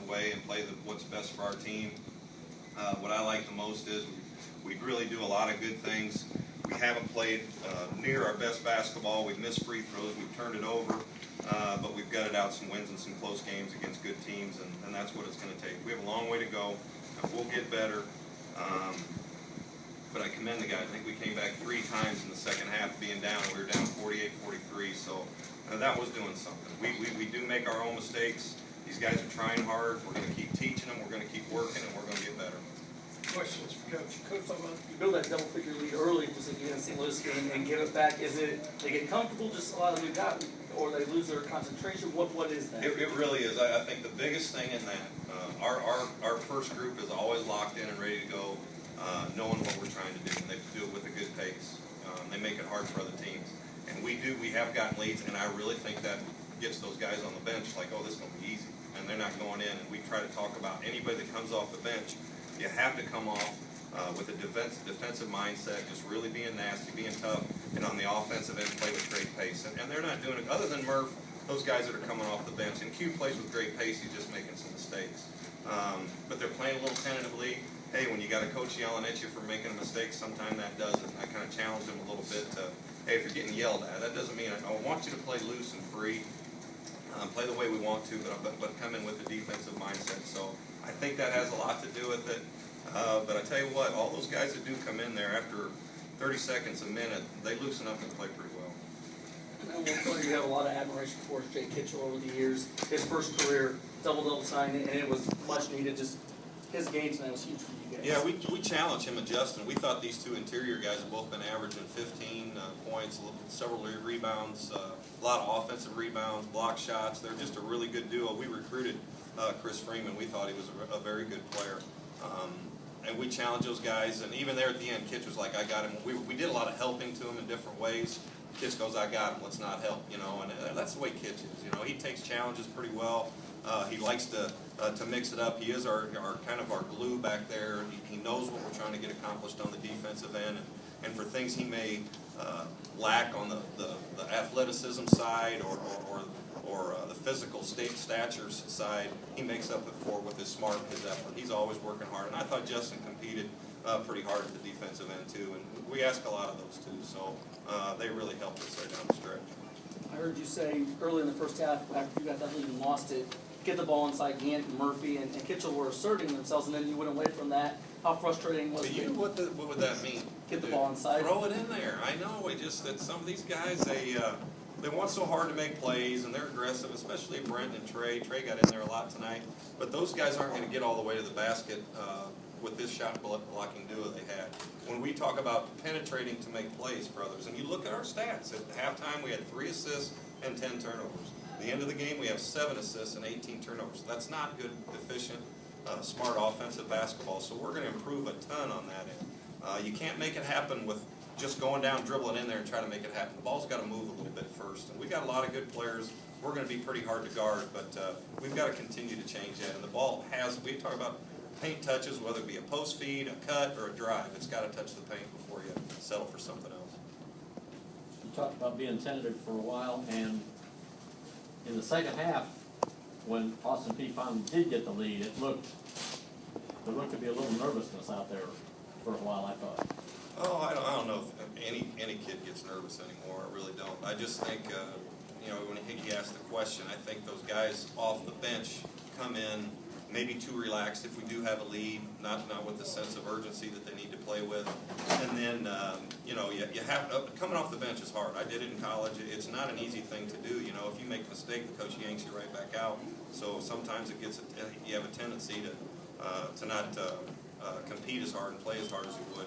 way and play what's best for our team. What I like the most is we really do a lot of good things. We haven't played near our best basketball. We've missed free throws. We've turned it over. But we've gutted out some wins and some close games against good teams, and that's what it's going to take. We have a long way to go. We'll get better. But I commend the guys. I think we came back 3 times in the second half being down. We were down 48-43, so that was doing something. We do make our own mistakes. These guys are trying hard. We're going to keep teaching them. We're going to keep working, and we're going to get better. Questions for Coach. Coach, you build that double-figure lead early, just like you in St. Louis game, and give it back. Is it they get comfortable, just a lot of new guys, or they lose their concentration? What is that? It really is. I think the biggest thing in that, our first group is always locked in and ready to go, knowing what we're trying to do, and they do it with a good pace. They make it hard for other teams, and we have gotten leads, and I really think that gets those guys on the bench like, oh, this is going to be easy, and they're not going in. And we try to talk about anybody that comes off the bench. You have to come off with a defensive mindset, just really being nasty, being tough, and on the offensive end play with great pace. And they're not doing it. Other than Murph, those guys that are coming off the bench. And Q plays with great pace. He's just making some mistakes. But they're playing a little tentatively. Hey, when you got a coach yelling at you for making a mistake, sometimes that does it. I kind of challenge them a little bit to, hey, if you're getting yelled at, that doesn't mean I want you to play loose and free. Play the way we want to, but come in with a defensive mindset. So I think that has a lot to do with it. But I tell you what, all those guys that do come in there after 30 seconds, a minute, they loosen up and play pretty well. And one player you have a lot of admiration for is Jay Kitchell over the years. His first career double-double sign, and it was much needed. Just his game tonight was huge for you guys. Yeah, we challenged him and Justin. We thought these two interior guys have both been averaging 15 points, several rebounds, a lot of offensive rebounds, block shots. They're just a really good duo. We recruited Chris Freeman. We thought he was a very good player. And we challenged those guys, and even there at the end, Kitch was like, I got him. We did a lot of helping to him in different ways. Kitch goes, I got him, let's not help, and that's the way Kitch is, he takes challenges pretty well. He likes to mix it up. He is our kind of our glue back there. He knows what we're trying to get accomplished on the defensive end, and for things he may lack on the athleticism side or the physical stature side, he makes up for with his smart, his effort. He's always working hard, and I thought Justin competed pretty hard at the defensive end too, and we ask a lot of those too, so they really helped us right down the stretch. I heard you say early in the first half, after you got that lead and lost it, get the ball inside Gant and Murphy and Kitchell were asserting themselves, and then you went away from that. How frustrating was it? What would that mean? Get the ball inside. Throw it in there. I know. That some of these guys, they want so hard to make plays, and they're aggressive, especially Brent and Trey. Trey got in there a lot tonight. But those guys aren't going to get all the way to the basket with this shot blocking duo they had. When we talk about penetrating to make plays for others, and you look at our stats, at halftime we had 3 assists and 10 turnovers. At the end of the game, we have 7 assists and 18 turnovers. That's not good, efficient, smart offensive basketball, so we're going to improve a ton on that end. You can't make it happen with just going down, dribbling in there and try to make it happen. The ball's got to move a little bit first. And we've got a lot of good players. We're going to be pretty hard to guard, but we've got to continue to change that. And the ball we talk about paint touches, whether it be a post feed, a cut, or a drive. It's got to touch the paint before you settle for something else. You talked about being tentative for a while, and in the second half, when Austin Peay finally did get the lead, there looked to be a little nervousness out there for a while, I thought. Oh, I don't know if any kid gets nervous anymore. I really don't. I just think, when Hickey asked the question, I think those guys off the bench come in maybe too relaxed if we do have a lead, not with the sense of urgency that they need to play with. And then, you have coming off the bench is hard. I did it in college. It's not an easy thing to do. If you make a mistake, the coach yanks you right back out. So sometimes you have a tendency to not compete as hard and play as hard as you would.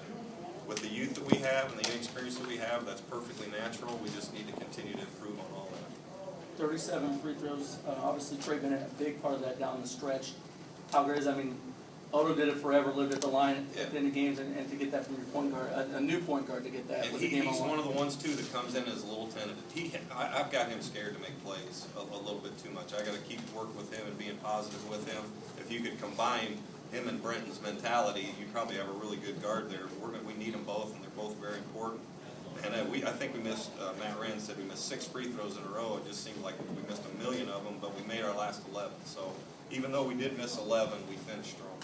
With the youth that we have and the inexperience that we have, that's perfectly natural. We just need to continue to improve on all that. 37 free throws. Obviously, Trey been a big part of that down the stretch. How great is that? I mean, Odo did it forever, lived at the line at the end of games, and to get that from your point guard, a new point guard to get that. And he's one of the ones, too, that comes in as a little tentative. I've got him scared to make plays a little bit too much. I got to keep working with him and being positive with him. If you could combine him and Brenton's mentality, you probably have a really good guard there. We need them both, and they're both very important. And I think we missed, Matt Wren said we missed 6 free throws in a row. It just seemed like we missed a million of them, but we made our last 11. So even though we did miss 11, we finished strong.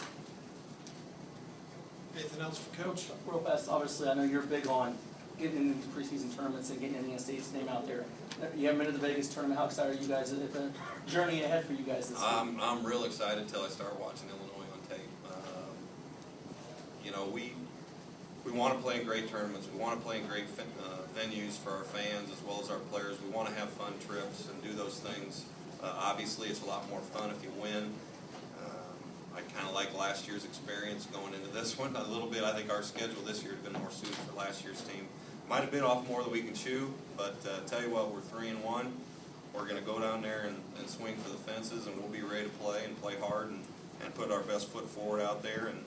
Anything else for Coach? Real fast, obviously, I know you're big on getting into preseason tournaments and getting Indiana State's name out there. You haven't been to the Vegas tournament. How excited are you guys at the journey ahead for you guys this week? I'm real excited until I start watching Illinois on tape. You know, we want to play in great tournaments. We want to play in great venues for our fans as well as our players. We want to have fun trips and do those things. Obviously, it's a lot more fun if you win. I kind of like last year's experience going into this one a little bit. I think our schedule this year has been more suited for last year's team. Might have been off more than we can chew, but tell you what, we're 3-1. We're going to go down there and swing for the fences, and we'll be ready to play and play hard and put our best foot forward out there and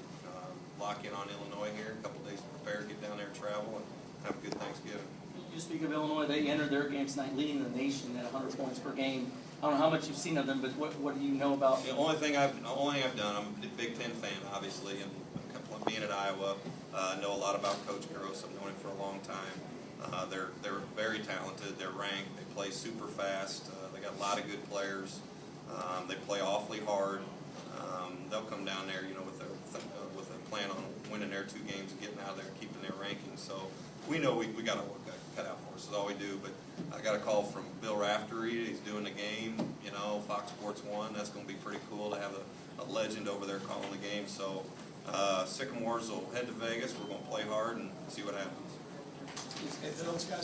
lock in on Illinois here. A couple days to prepare, get down there and travel, and have a good Thanksgiving. You speak of Illinois, they entered their game tonight leading the nation at 100 points per game. I don't know how much you've seen of them, but what do you know about? The only thing I've done, I'm a Big Ten fan, obviously, and being at Iowa, I know a lot about Coach Gross. I've known him for a long time. They're very talented. They're ranked. They play super fast. They got a lot of good players. They play awfully hard. They'll come down there, you know, with a plan on winning their 2 games and getting out of there and keeping their rankings. So we know we got to work cut out for us. That's all we do. But I got a call from Bill Raftery. He's doing the game. You know, Fox Sports 1. That's going to be pretty cool to have a legend over there calling the game. So Sycamores will head to Vegas. We're going to play hard and see what happens. Anything else, guys?